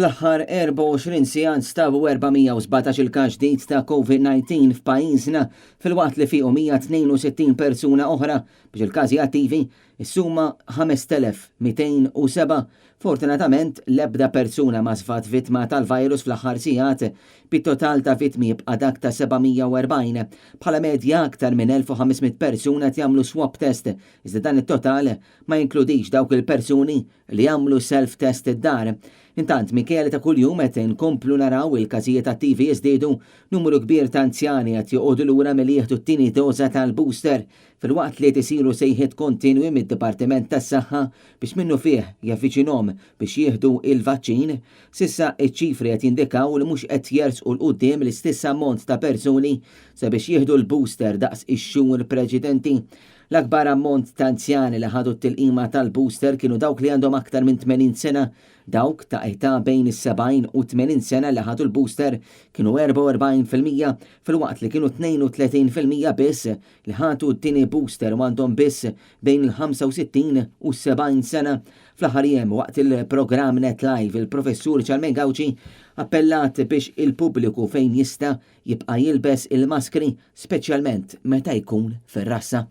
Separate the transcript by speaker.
Speaker 1: Fl-aħħar 24 siegħa nstabu 417 il-każ ġdid ta' COVID-19 f'pajjiżna fil-waqt li fihom 162 persuna oħra biex il-każi attivi is-suma 5207. Fortunatament l-ebda persuna ma sfat vittma tal-virus fl-aħħar sigħat bit-total ta' vittmi jibqa' dak ta' 740. Bħala medja aktar minn 1500 persuna jagħmlu swab test, iżda dan it-total ma jinkludix dawk il-persuni li jagħmlu self-test id-dar. Intant, minkejja ta' kuljum qed inkomplu naraw il-każijiet attivi jiżdiedu, numru kbir ta' anzjani qed joqogħdu lura milli jieħdu t-tieni doża tal-booster fil-waqt li tisiru sejħiet kontinwi mid-Dipartiment tas-Saħħa biex minnu fih jaffiċinhom biex jieħdu il-vaċċin. Sissa iċ-ċifri qed jindikaw li mhux qed jersqu l-qudiem l-istess ammont ta' persuni sabiex jieħdu l-booster daqs ix-xhur preċedenti. L-akbar ammont ta' anzjani li ħadu t-tilqima tal-booster kienu dawk li għandhom aktar minn 80 sena, dawk ta' età bejn is-70 u 80 sena li ħadu l-booster kienu 44% fil-waqt li kienu 32% biss li ħadu t-tieni booster u għandhom biss bejn il-65 u 70 sena. Fl-aħħar jiem waqt il-programm Net Live il-professur Ċarmen Gawċi appellat biex il-pubbliku fejn jista' jibqa' jilbes il-maskri speċjalment meta jkun fir-rassa.